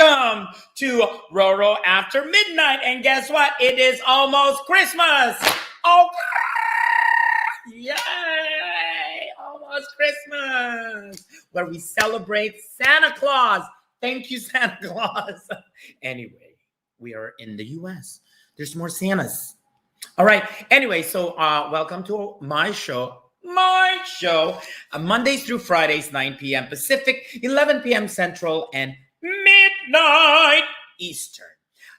welcome to Roro After Midnight. And guess what? It is almost Christmas. Oh, yay! Almost Christmas, where we celebrate Santa Claus. Thank you, Santa Claus. Anyway, we are in the U.S. There's more Santas. All right. Anyway, so welcome to my show. Mondays through Fridays, 9 p.m. Pacific, 11 p.m. Central, and midnight Eastern.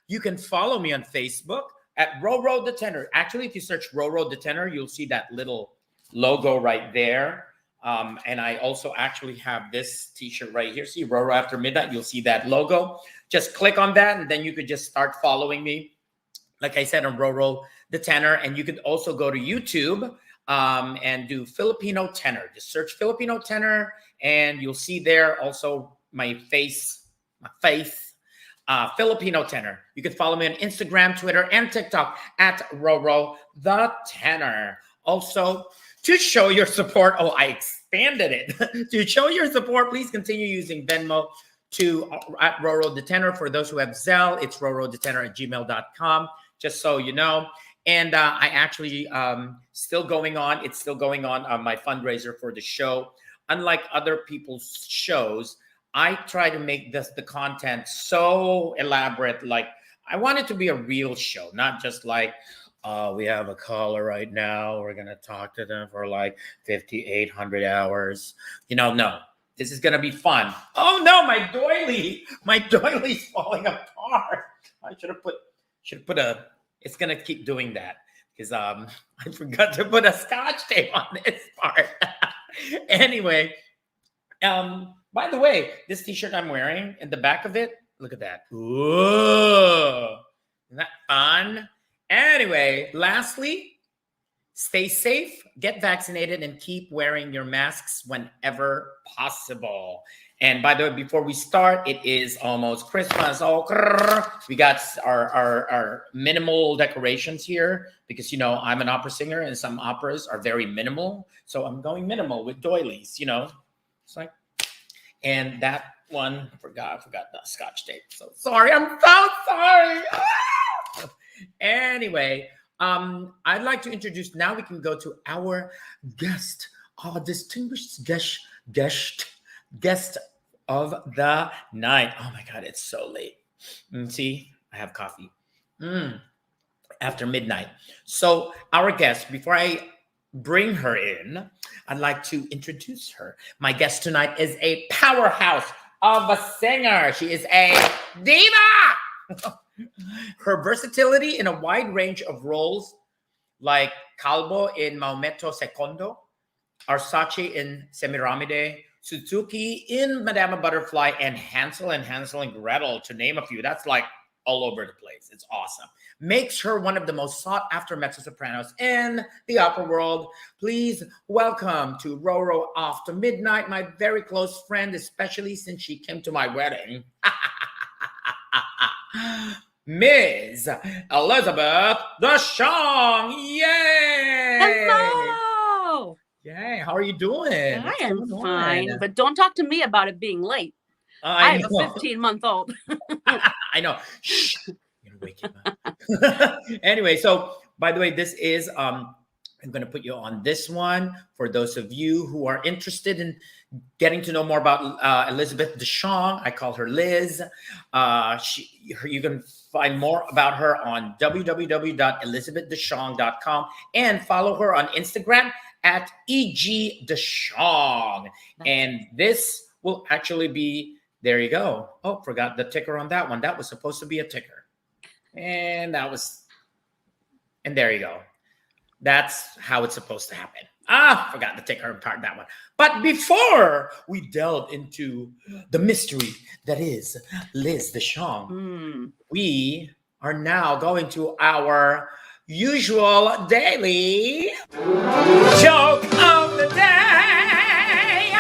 You can follow me on Facebook at Roro the Tenor. Actually, if you search Roro the Tenor, you'll see that little logo right there. And I also actually have this t-shirt right here. See, Roro After Midnight, you'll see that logo. Just click on that, and then you could just start following me. Like I said, on Roro the Tenor. And you could also go to YouTube and do Filipino Tenor. Just search Filipino Tenor, and you'll see there also my face, Filipino Tenor. You can follow me on Instagram, Twitter, and TikTok at Roro the Tenor. Also, to show your support, I expanded it. To show your support, please continue using Venmo at Roro the Tenor. For those who have Zelle, it's rorothetenor@gmail.com, just so you know. And I actually still going on. It's still going on my fundraiser for the show. Unlike other people's shows, I try to make the content so elaborate. Like, I want it to be a real show, not just like, we have a caller right now. We're going to talk to them for like 5,800 hours. No. This is going to be fun. Oh, no, my doily's falling apart. I should have put a... It's going to keep doing that because I forgot to put a scotch tape on this part. Anyway, by the way, this t-shirt I'm wearing, in the back of it, look at that. Ooh, isn't that fun? Anyway, lastly, stay safe, get vaccinated, and keep wearing your masks whenever possible. And by the way, before we start, it is almost Christmas. We got our minimal decorations here because, I'm an opera singer and some operas are very minimal. So I'm going minimal with doilies, It's like, and that one, forgot the scotch tape. So sorry. I'm so sorry. Anyway, I'd like to introduce, now we can go to our guest, our distinguished guest of the night. Oh my God, it's so late. See, I have coffee. After midnight. So our guest, before I bring her in, I'd like to introduce her. My guest tonight is a powerhouse of a singer. She is a diva. Her versatility in a wide range of roles, like Calvo in Maometto Secondo, Arsace in Semiramide, Suzuki in Madame Butterfly, and Hansel and Gretel, to name a few. That's like all over the place. It's awesome. Makes her one of the most sought-after mezzo-sopranos in the opera world. Please welcome to Roro After Midnight, my very close friend, especially since she came to my wedding, Ms. Elizabeth DeShong. Yay! Hello! Yay, how are you doing? I am fine, but don't talk to me about it being late. I have a 15-month-old. I know. Shh. I'm going to wake him up. Anyway, so by the way, this is, I'm going to put you on this one for those of you who are interested in getting to know more about Elizabeth DeShong. I call her Liz. You can find more about her on www.elizabethdeshong.com and follow her on Instagram at EG DeShong. And this will actually be, there you go. Oh, forgot the ticker on that one. That was supposed to be a ticker. And there you go. That's how it's supposed to happen. Forgot the ticker part, that one. But before we delve into the mystery that is Liz DeShong, we are now going to our usual daily joke of the day.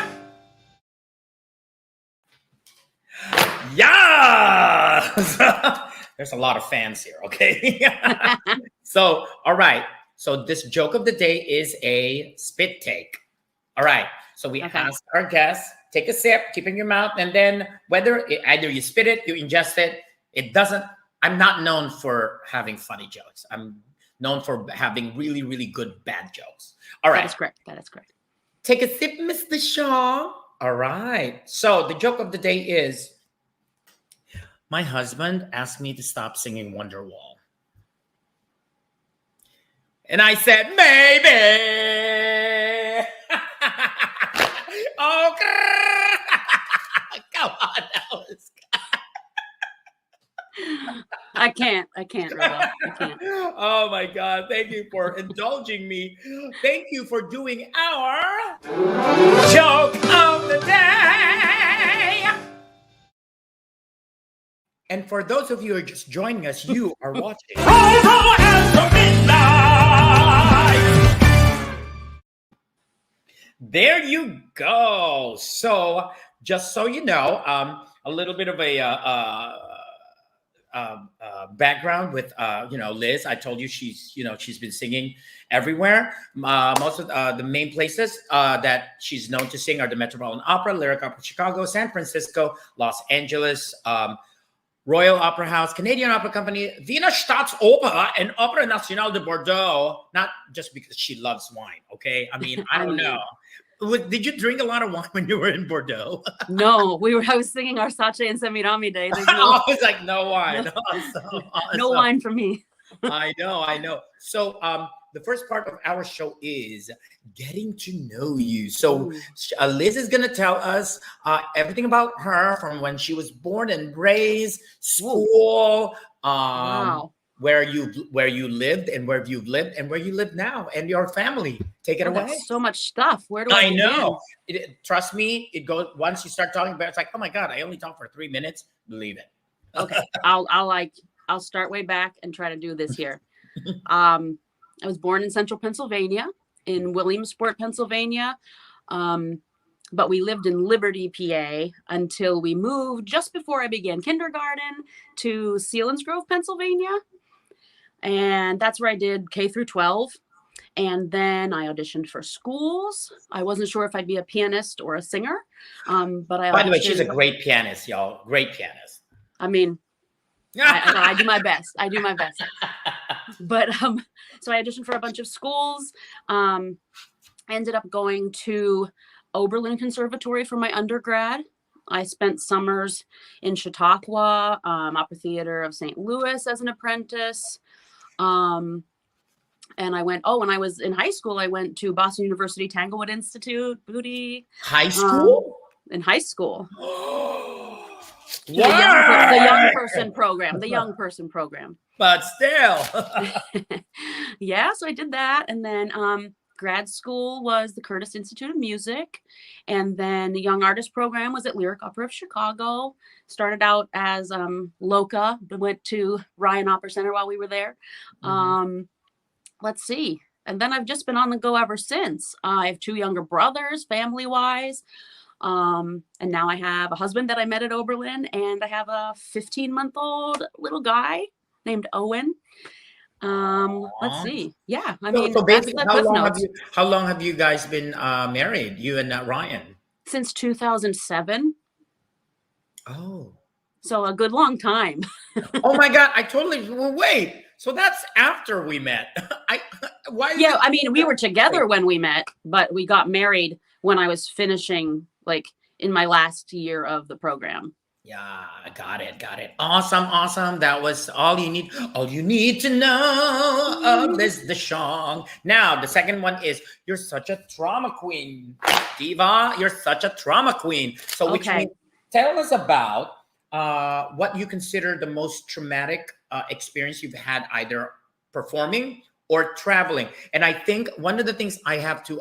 Yes! There's a lot of fans here, okay? So, all right. So this joke of the day is a spit take. All right. So we asked our guests take a sip, keep it in your mouth, and then either you spit it, you ingest it. It doesn't. I'm not known for having funny jokes. I'm known for having really, really good bad jokes. All right. That is correct. That is correct. Take a sip, Miss DeShong. All right. So the joke of the day is, my husband asked me to stop singing Wonderwall. And I said, maybe. Oh, come on. That was... I can't, Rudolph. I can't. Oh my God. Thank you for indulging me. Thank you for doing our joke of the day. And for those of you who are just joining us, you are watching Roll as Midnight. There you go. So just so you know, a little bit of a background with Liz. I told you she's been singing everywhere. Most of the main places that she's known to sing are the Metropolitan Opera, Lyric Opera Chicago, San Francisco, Los Angeles, Royal Opera House, Canadian Opera Company, Wiener Staatsoper, and Opera Nationale de Bordeaux. Not just because she loves wine, okay? I mean, I don't know. Did you drink a lot of wine when you were in Bordeaux? No, I was singing Arsace and Semiramide. I was like, no wine. No wine for me. I know. So the first part of our show is getting to know you. So Liz is going to tell us everything about her from when she was born and raised, school, wow. where you lived and where you've lived and where you live now and your family. Take it away. That's so much stuff. Where do I begin? Know. Trust me, it goes once you start talking about it, it's like, oh my God, I only talked for 3 minutes. Believe it. Okay. I'll start way back and try to do this here. I was born in central Pennsylvania, in Williamsport, Pennsylvania. But we lived in Liberty, PA until we moved just before I began kindergarten to Selinsgrove, Pennsylvania. And that's where I did K through 12. And then I auditioned for schools. I wasn't sure if I'd be a pianist or a singer. But I By the way, she's a great pianist, y'all. Great pianist. I mean, I do my best. But so I auditioned for a bunch of schools. I ended up going to Oberlin Conservatory for my undergrad. I spent summers in Chautauqua, Opera Theater of St. Louis as an apprentice. And I went, when I was in high school, I went to Boston University Tanglewood Institute, Booty. High school? In high school. The young person program. But still. Yeah, so I did that. And then grad school was the Curtis Institute of Music. And then the Young Artist program was at Lyric Opera of Chicago. Started out as Loca, but went to Ryan Opera Center while we were there. Let's see. And then I've just been on the go ever since. I have 2 younger brothers, family-wise. And now I have a husband that I met at Oberlin, and I have a 15-month-old little guy named Owen. Let's see. Yeah, I mean, so basically, how long have you guys been married, you and Ryan? Since 2007. Oh. So a good long time. Oh my God, wait. So that's after we met. I mean, we were together when we met, but we got married when I was finishing, like, in my last year of the program. Yeah, got it. Awesome. That was all you need to know of Liz DeShong. Now, the second one is, you're such a trauma queen, Diva. You're such a trauma queen. So which means, tell us about what you consider the most traumatic experience you've had, either performing or traveling. And I think one of the things I have to,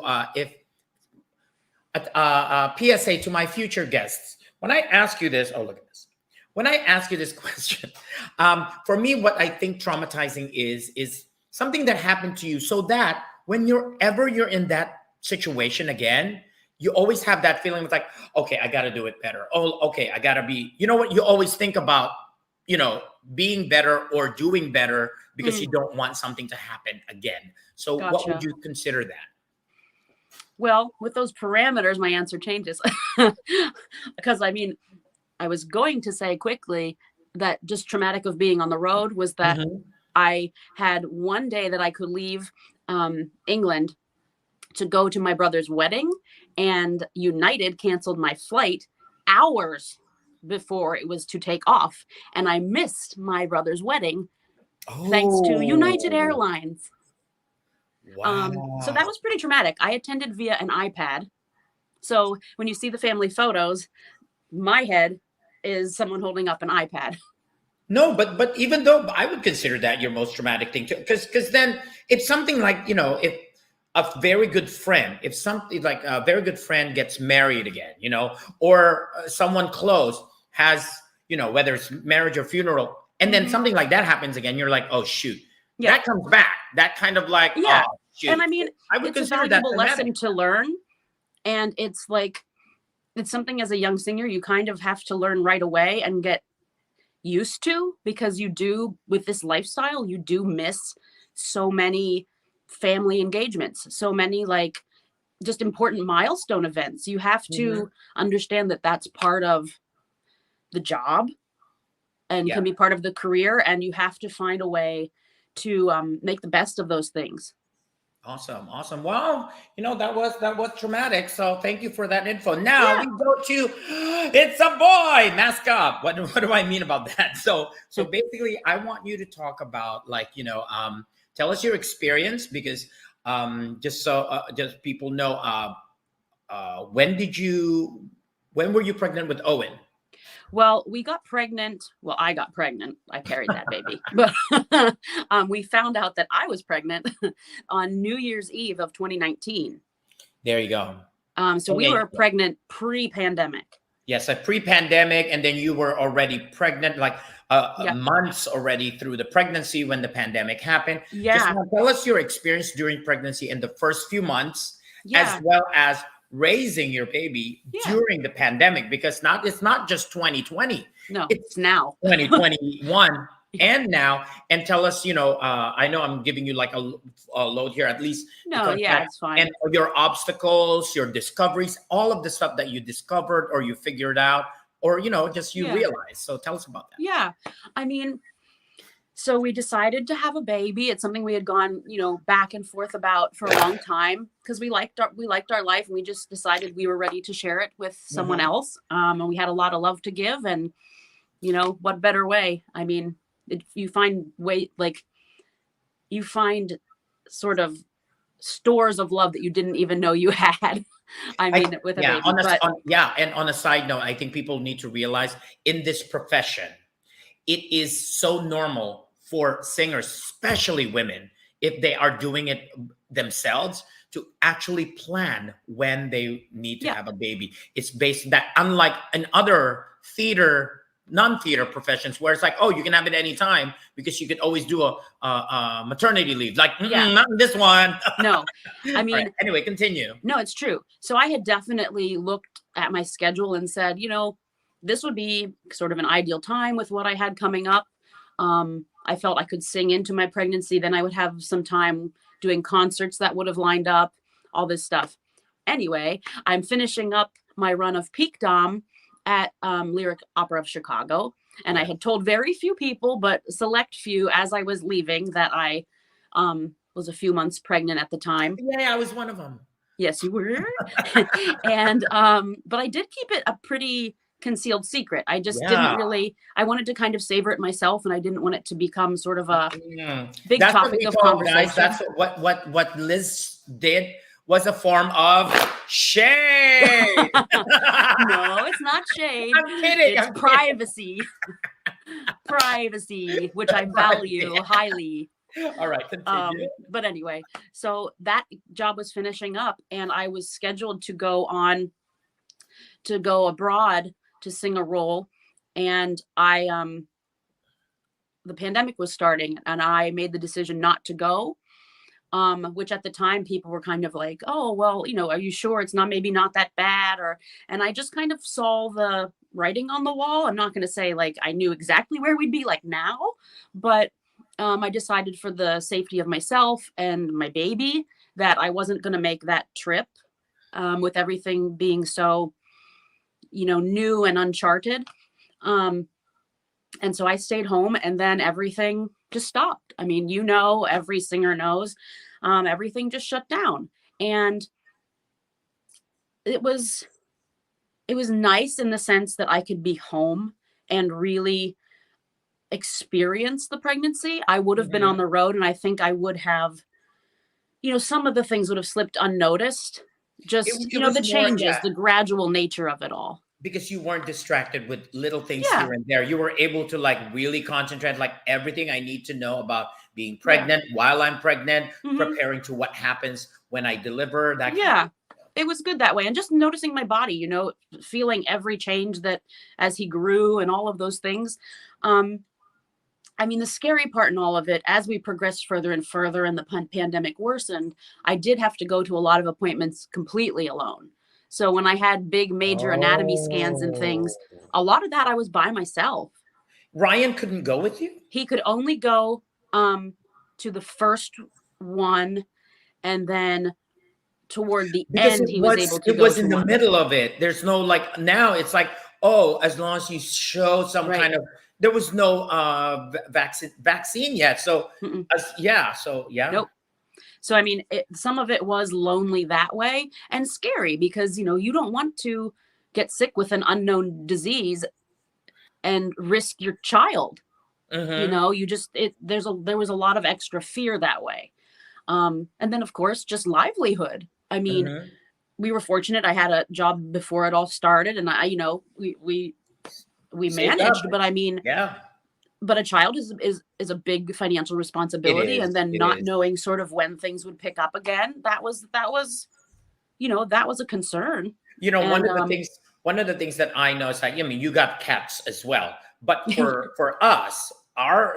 PSA to my future guests, when I ask you this, look at this. When I ask you this question, for me, what I think traumatizing is something that happened to you, so that when you're in that situation again, you always have that feeling of like, okay, I got to do it better. Oh, okay, I got to be, you know what? You always think about, being better or doing better because you don't want something to happen again. So what would you consider that? Well, with those parameters, my answer changes. Because I mean, I was going to say quickly that just traumatic of being on the road was that Mhm. I had one day that I could leave England to go to my brother's wedding, and United canceled my flight hours before it was to take off. And I missed my brother's wedding thanks to United Oh, Airlines. So that wow. was pretty traumatic. I attended via an iPad. So when you see the family photos, my head is someone holding up an iPad. No, but even though I would consider that your most traumatic thing too, because then if something like, if a very good friend, if something like a very good friend gets married again, or someone close has, whether it's marriage or funeral, and then Mhm. something like that happens again, you're like, oh shoot, Yeah. that comes back. That kind of like, oh Yeah. And shoot. I mean, I would it's a consider that valuable traumatic. lesson to learn. And it's like, it's something as a young singer, you kind of have to learn right away and get used to, because you do, with this lifestyle, you do miss so many family engagements, so many like just important milestone events. You have Mhm. to understand that that's part of the job and Yeah. can be part of the career, and you have to find a way to make the best of those things. Awesome, awesome. Well, that was traumatic. So thank you for that info. Now we Yeah. go to it's a boy. Mask up. What do I mean about that? So basically, I want you to talk about like tell us your experience because just people know when were you pregnant with Owen? Well, we got pregnant. Well, I got pregnant. I carried that baby. But we found out that I was pregnant on New Year's Eve of 2019. There you go. So we Okay. were pregnant pre-pandemic. Yes, a pre-pandemic, and then you were already pregnant, like Yep. months already through the pregnancy when the pandemic happened. Just Yeah. now, tell us your experience during pregnancy in the first few months, as Yeah. well as raising your baby Yeah. during the pandemic, because it's not just 2020, No, it's it's now. 2021 and now. And tell us, I know I'm giving you like a load here, at least No, because yeah, like, it's fine. and your obstacles, your discoveries, all of the stuff that you discovered or you figured out, or just you Yeah. realize. So tell us about that. Yeah. I mean, so we decided to have a baby. It's something we had gone, back and forth about for a long time, because we liked our life, and we just decided we were ready to share it with someone Mhm. else. And we had a lot of love to give, and what better way? I mean, you find you find sort of stores of love that you didn't even know you had. I I mean, with a Yeah, baby, but and on a side note, I think people need to realize in this profession, it is so normal for singers, especially women, if they are doing it themselves, to actually plan when they need to yeah, have a baby. It's based that, unlike in other non-theater professions, where it's like, oh, you can have it anytime because you could always do a maternity leave. Like, yeah, not in this one. no, I All right. mean, Anyway, continue. no, it's true. So I had definitely looked at my schedule and said, this would be sort of an ideal time with what I had coming up. I felt I could sing into my pregnancy. Then I would have some time doing concerts that would have lined up, all this stuff. Anyway, I'm finishing up my run of Peak Dom at Lyric Opera of Chicago. And I Yeah. had told very few people, but select few as I was leaving, that I was a few months pregnant at the time. Yeah, I was one of them. Yes, you were. And but I did keep it a pretty concealed secret. I just didn't Yeah. really, I wanted to kind of savor it myself, and I didn't want it to become sort of a big That's what topic we of call, guys. conversation. That's what Liz did was a form of shade. No, it's not shade. I'm kidding. It's I'm kidding. privacy. Privacy, which I value highly. All right, continue. But anyway, so that job was finishing up, and I was scheduled to go abroad to sing a role, and the pandemic was starting, and I made the decision not to go. Which at the time people were kind of like, oh, well, are you sure it's maybe not that bad? And I just kind of saw the writing on the wall. I'm not going to say like I knew exactly where we'd be like now, but I decided, for the safety of myself and my baby, that I wasn't going to make that trip. with everything being so, new and uncharted. And so I stayed home, and then everything just stopped. I mean, every singer knows, everything just shut down. And it was nice in the sense that I could be home and really experience the pregnancy. I would have been on the road, and I think I would have, some of the things would have slipped unnoticed. Just, the changes, the gradual nature of it all. Because you weren't distracted with little things here and there. You were able to like really concentrate, like everything I need to know about being pregnant, while I'm pregnant, preparing to what happens when I deliver. It was good that way. And just noticing my body, feeling every change that as he grew and all of those things. I mean, the scary part in all of it, as we progressed further and further and the pandemic worsened, I did have to go to a lot of appointments completely alone. So when I had big major anatomy scans and things, a lot of that I was by myself. Ryan couldn't go with you? He could only go to the first one, and then toward the end he was able to go. It was in the middle of it. There's no like, now it's like, as long as you show some kind of, there was no vaccine yet. So Nope. So, I mean, some of it was lonely that way and scary because, you don't want to get sick with an unknown disease and risk your child. There was a lot of extra fear that way. And then, of course, just livelihood. I mean, we were fortunate. I had a job before it all started, and we managed, but I mean, but a child is a big financial responsibility. And then not knowing sort of when things would pick up again, that was a concern. One of the things that I know is like, you got cats as well, but for us,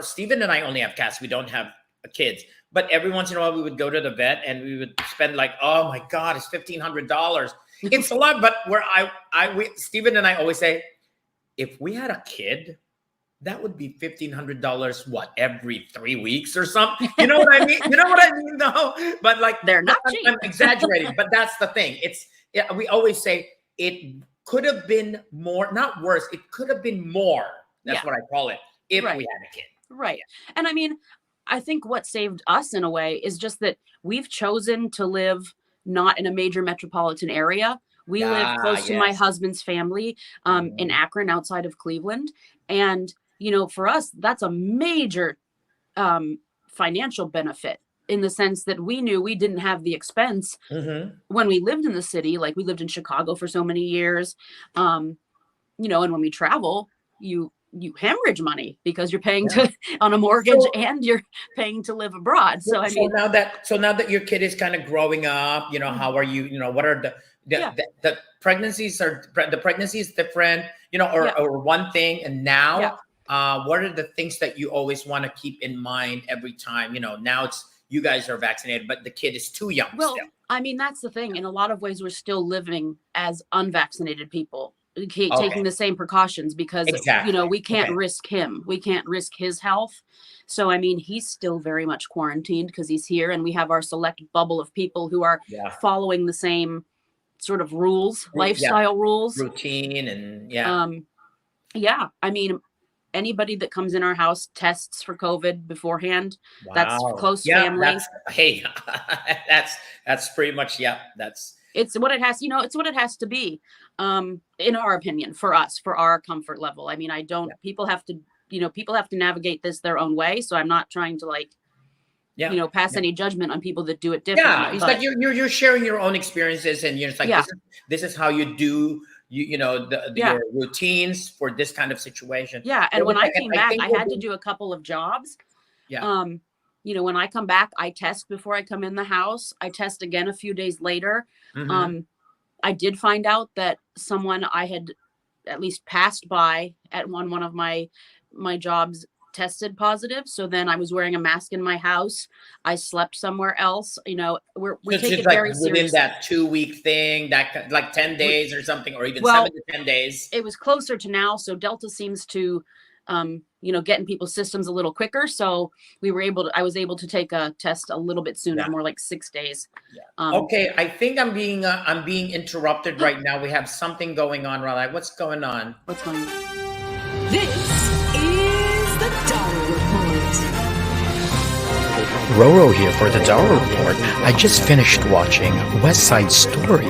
Stephen and I only have cats. We don't have kids, but every once in a while we would go to the vet and we would spend like, oh my God, it's $1,500. It's a lot, but Stephen and I always say, if we had a kid, that would be $1,500, every 3 weeks or something. You know what I mean? Though? But like, they're not cheap. I'm exaggerating, but that's the thing. We always say it could have been more, not worse. It could have been more. That's what I call it. If we had a kid. Right. And I mean, I think what saved us in a way is just that we've chosen to live not in a major metropolitan area. We live close to my husband's family in Akron, outside of Cleveland. And, for us, that's a major financial benefit in the sense that we knew we didn't have the expense when we lived in the city. Like we lived in Chicago for so many years, and when we travel, you hemorrhage money because you're paying on a mortgage and you're paying to live abroad. So I mean, now that your kid is kind of growing up, how are you? What are the pregnancies the pregnancy is different, or one thing, and now what are the things that you always want to keep in mind every time? Now it's you guys are vaccinated, but the kid is too young. Well, still. I mean, that's the thing. In a lot of ways, we're still living as unvaccinated people. Taking the same precautions because, we can't risk him. We can't risk his health. So, I mean, he's still very much quarantined because he's here, and we have our select bubble of people who are following the same sort of rules, lifestyle rules. Routine and I mean, anybody that comes in our house tests for COVID beforehand. Wow. That's close family. That's pretty much, it's what it has, it's what it has to be, in our opinion, for us, for our comfort level. I mean, people have to navigate this their own way. So I'm not trying to pass any judgment on people that do it differently. Yeah, it's like you're sharing your own experiences, and you're just like, this is how you do, your routines for this kind of situation. Yeah, and when I came back, I had to do a couple of jobs. Yeah. When I come back, I test before I come in the house. I test again a few days later. I did find out that someone I had at least passed by at one of my jobs tested positive. So then I was wearing a mask in my house. I slept somewhere else. We're taking it very seriously. Within that 2-week thing, that like 10 days or something, or even 7 to 10 days. It was closer to now. So Delta seems to getting people's systems a little quicker. So I was able to take a test a little bit sooner, more like 6 days. Yeah. Okay, I think I'm being interrupted right now. We have something going on, Raleigh. What's going on? What's going on? This is the Dara Report. Roro here for the Dara Report. I just finished watching West Side Story,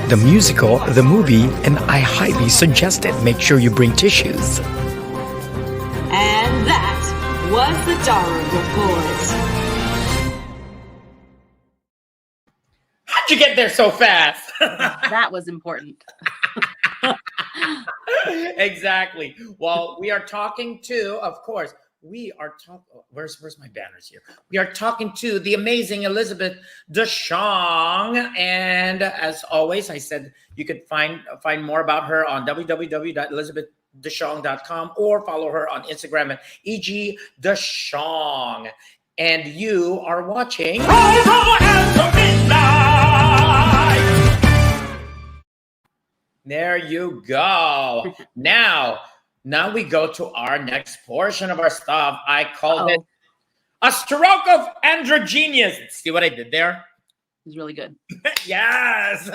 the musical, the movie, and I highly suggest it. Make sure you bring tissues. And that was the Dara Report. How'd you get there so fast? That was important. Exactly. Well, we are talking to, of course, where's my banners here? We are talking to the amazing Elizabeth DeShong. And as always, I said you could find more about her on www.elizabethdeshong.com or follow her on Instagram at EG.DeShong. And you are watching There you go. Now we go to our next portion of our stuff. I called it a stroke of Andro-GENIUS. See what I did there? It was really good. Yes.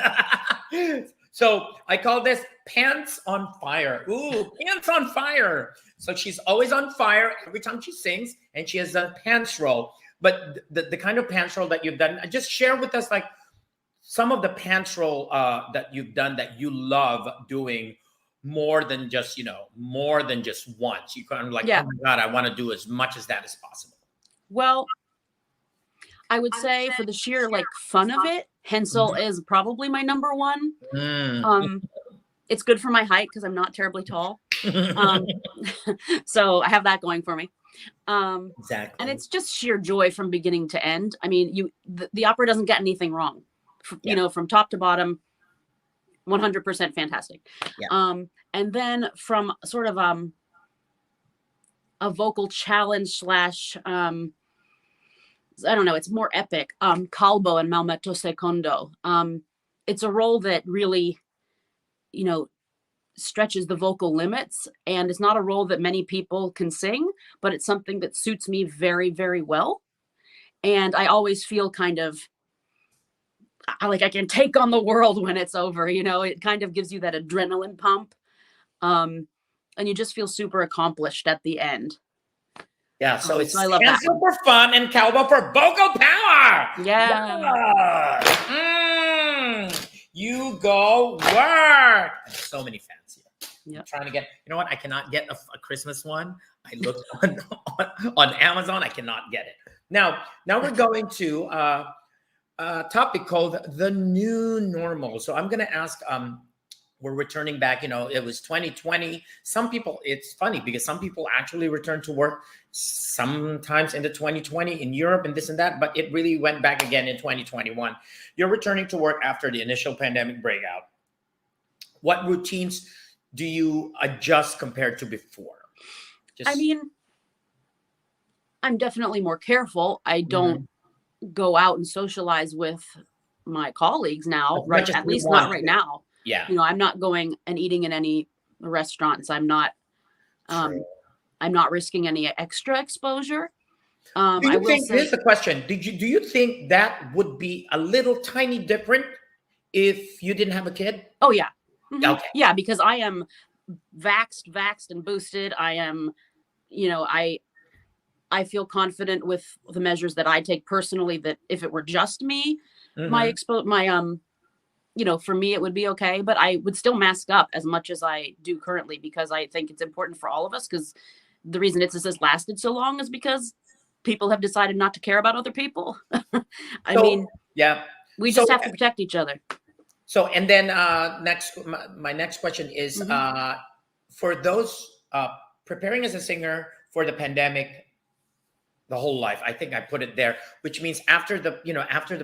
So I call this pants on fire. Ooh, pants on fire. So she's always on fire every time she sings, and she has a pants roll. But the kind of pants roll that you've done, just share with us like some of the pants roll that you've done that you love doing more than just once. You kind of like, oh my God, I want to do as much as that as possible. Well, I would say for the sheer like fun of it, Hensel is probably my number one. It's good for my height because I'm not terribly tall. So I have that going for me. Exactly. And it's just sheer joy from beginning to end. I mean, the opera doesn't get anything wrong. From top to bottom, 100% fantastic. Yeah. And then from sort of a vocal challenge / I don't know, it's more epic. Calbo and Malmetto Secondo. It's a role that really, stretches the vocal limits, and it's not a role that many people can sing, but it's something that suits me very, very well. And I always feel kind of like I can take on the world when it's over. It kind of gives you that adrenaline pump. And you just feel super accomplished at the end. Yeah, so it's Hensel for fun and Calbo for vocal power. Yeah. You go work. So many fans here. Yep. I'm trying to get, you know what? I cannot get a Christmas one. I looked on Amazon. I cannot get it. Now we're going to a topic called the new normal. So I'm going to ask, we're returning back, it was 2020. Some people, it's funny because some people actually return to work sometimes into 2020 in Europe and this and that, but it really went back again in 2021. You're returning to work after the initial pandemic breakout. What routines do you adjust compared to before? I'm definitely more careful. I don't go out and socialize with my colleagues now, right? At least not right now. Yeah. I'm not going and eating in any restaurants. I'm not risking any extra exposure. Here's the question. Do you think that would be a little tiny different if you didn't have a kid? Oh yeah. Mm-hmm. Okay. Yeah, because I am vaxxed and boosted. I am, I feel confident with the measures that I take personally, that if it were just me, for me, it would be okay, but I would still mask up as much as I do currently, because I think it's important for all of us, because the reason this has lasted so long is because people have decided not to care about other people. We just have to protect each other. So, and then my next question is, for those preparing as a singer for the pandemic, the whole life, I think I put it there, which means after the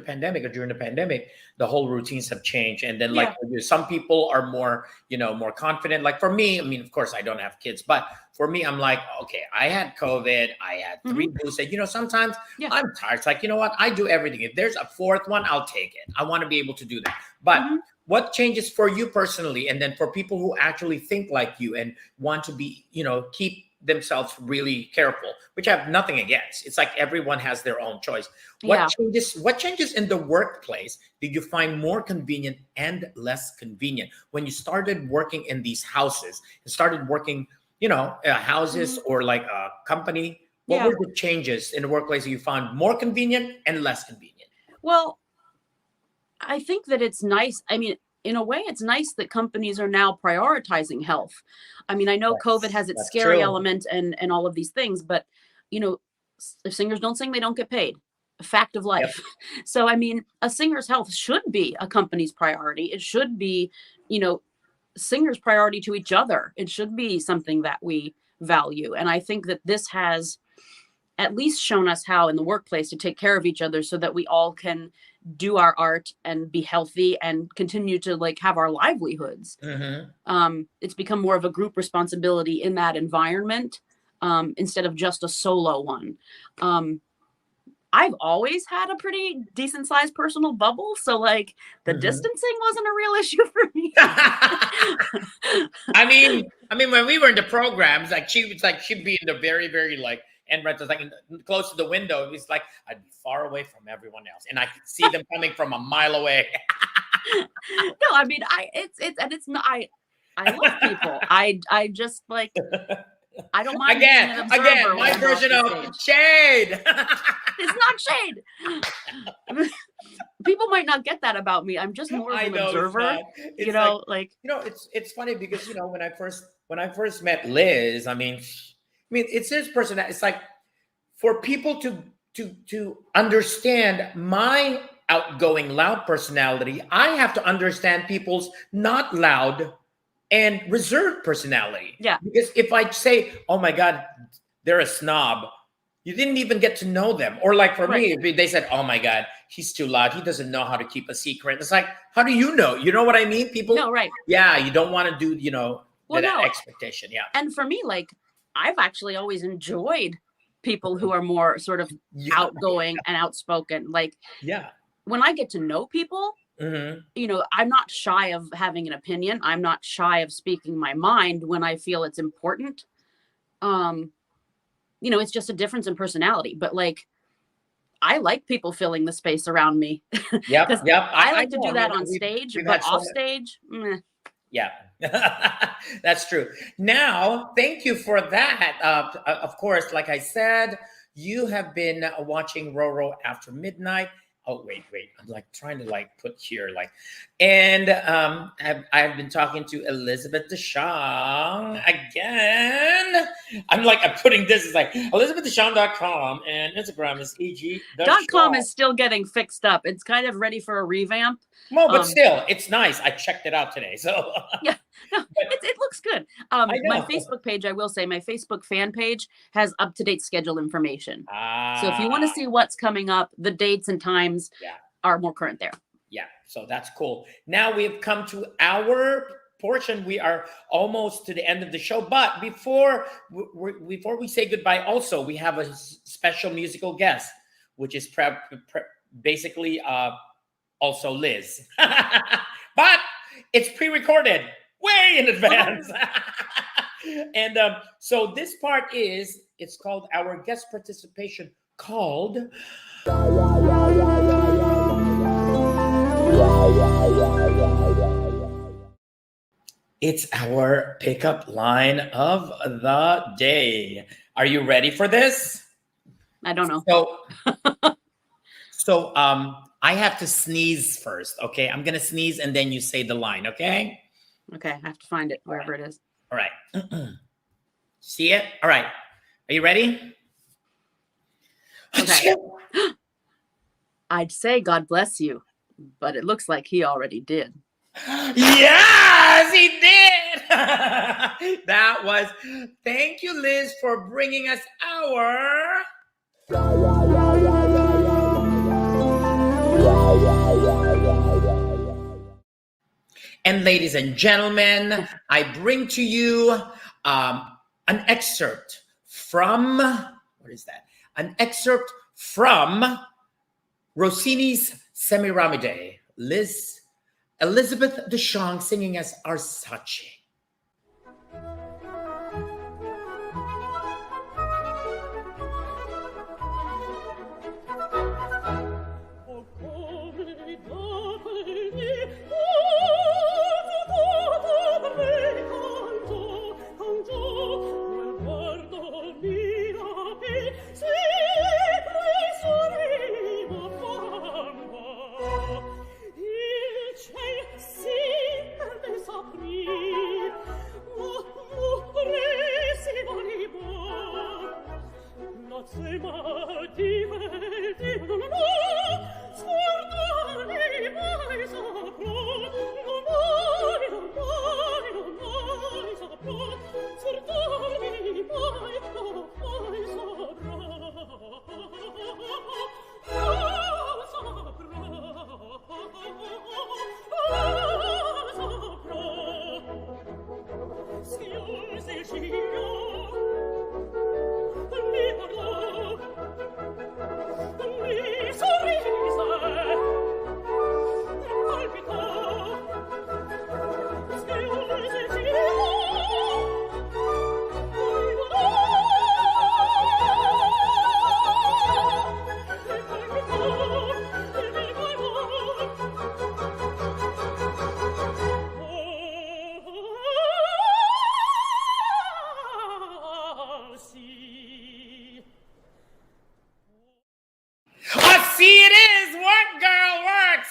pandemic or during the pandemic, the whole routines have changed. And then some people are more, more confident. Like for me, of course I don't have kids, but for me, I'm like, okay, I had COVID. I had 3 boosted, sometimes I'm tired. It's like, you know what? I do everything. If there's a 4th one, I'll take it. I want to be able to do that. But what changes for you personally, and then for people who actually think like you and want to be, keep themselves really careful, which I have nothing against. It's like everyone has their own choice. Yeah. What changes in the workplace did you find more convenient and less convenient when you started working in these houses and started working, houses or like a company? What Yeah. were the changes in the workplace that you found more convenient and less convenient? Well, I think that it's nice. I mean, in a way, it's nice that companies are now prioritizing health. I mean, I know COVID has its That's scary true. element and all of these things, but if singers don't sing, they don't get paid. A fact of life. So, I mean, a singer's health should be a company's priority. It should be, singers' priority to each other. It should be something that we value. And I think that this has at least shown us how in the workplace to take care of each other so that we all can do our art and be healthy and continue to like have our livelihoods. It's become more of a group responsibility in that environment instead of just a solo one. I've always had a pretty decent sized personal bubble. So like the distancing wasn't a real issue for me. I mean, when we were in the programs, like she'd be in the very, very like end rentals, like close to the window. It's like I'd be far away from everyone else, and I could see them coming from a mile away. No, I mean, it's not. I love people. I just like. I don't mind being an observer Again, when my I'm version off of the stage. shade. It's not shade. People might not get that about me. I'm just more of an observer. It's funny because when I first met Liz, I mean, it's his personality. It's like for people to understand my outgoing, loud personality, I have to understand people's not loud and reserved personality. Yeah. Because if I say, oh my God, they're a snob, you didn't even get to know them. Or like for me, if they said, oh my God, he's too loud. He doesn't know how to keep a secret. It's like, how do you know? You know what I mean? People. No, right. Yeah, you don't want to do, that expectation. Yeah. And for me, like, I've actually always enjoyed people who are more sort of outgoing and outspoken. Like, when I get to know people, I'm not shy of having an opinion. I'm not shy of speaking my mind when I feel it's important. It's just a difference in personality. But like, I like people filling the space around me. Yep. I like to do that on stage, but off stage, meh. Yeah, that's true. Now, thank you for that. Of course, like I said, you have been watching Roro After Midnight. Oh, wait. I'm like trying to like put here and I've been talking to Elizabeth DeShong again. I'm putting this as like ElizabethDeShong.com and Instagram is EG. .com is still getting fixed up. It's kind of ready for a revamp. No, but still, it's nice. I checked it out today. So yeah, no, it looks good. My Facebook page, I will say, my Facebook fan page has up-to-date schedule information. So if you want to see what's coming up, the dates and times are more current there. Yeah, so that's cool. Now we've come to our portion. We are almost to the end of the show. But before we say goodbye, also, we have a special musical guest, which is basically also Liz. But it's pre-recorded way in advance. And so this part it's called our guest participation called it's our pickup line of the day. Are you ready for this? I don't know. So I have to sneeze first, okay? I'm going to sneeze and then you say the line, okay? Okay, I have to find it wherever it is. All right. See it? All right. Are you ready? Okay. I'd say God bless you, but it looks like he already did. Yes, he did. That was, thank you, Liz, for bringing us our and ladies and gentlemen, I bring to you an excerpt from, what is that? An excerpt from Rossini's Semiramide. Liz Elizabeth DeShong singing as Arsace.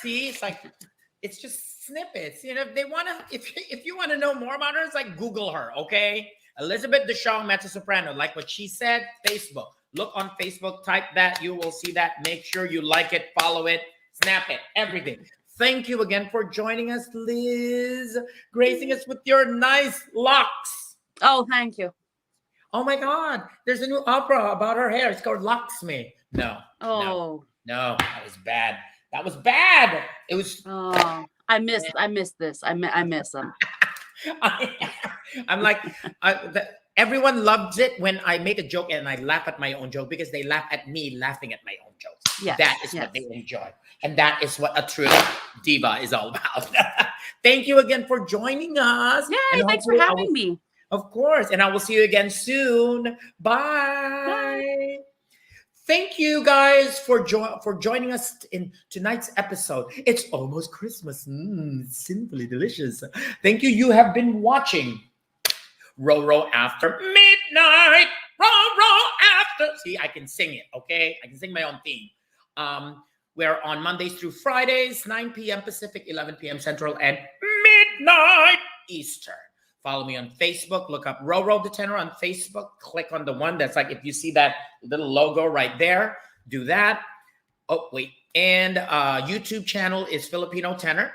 See, it's like, it's just snippets. You know, if they want to, if you want to know more about her, it's like Google her, okay? Elizabeth DeShong, mezzo-soprano. Like what she said, Facebook. Look on Facebook, type that, you will see that. Make sure you like it, follow it, snap it, everything. Thank you again for joining us, Liz, gracing us with your nice locks. Oh, thank you. Oh my God, there's a new opera about her hair. It's called Lakshmi. No, Oh. no, that was bad. That was bad. It was. Oh, I miss this. I miss them. I'm like, everyone loves it when I make a joke and I laugh at my own joke because they laugh at me laughing at my own jokes. Yes, that is what they enjoy. And that is what a true diva is all about. Thank you again for joining us. Yay, thanks for having me. Of course. And I will see you again soon. Bye. Bye. Thank you guys for joining us in tonight's episode. It's almost Christmas. Simply delicious. Thank you. You have been watching Roro After Midnight. Roro After. See, I can sing it, okay? I can sing my own theme. We're on Mondays through Fridays, 9 p.m. Pacific, 11 p.m. Central, and midnight Eastern. Follow me on Facebook. Look up Roro the Tenor on Facebook. Click on the one that's like, if you see that little logo right there, do that. Oh, wait. And YouTube channel is Filipino Tenor.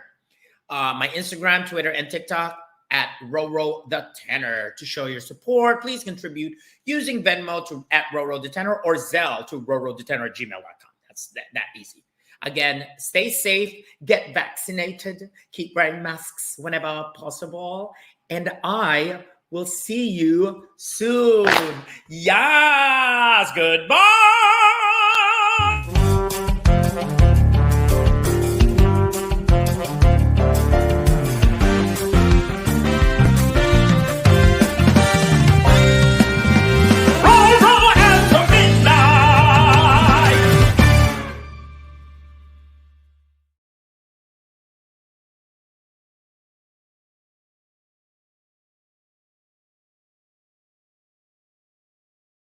My Instagram, Twitter, and TikTok at Roro the Tenor. To show your support, please contribute using Venmo to at Roro the Tenor or Zelle to rorothetenor@gmail.com. That's that easy. Again, stay safe, get vaccinated, keep wearing masks whenever possible. And I will see you soon. Yes, goodbye.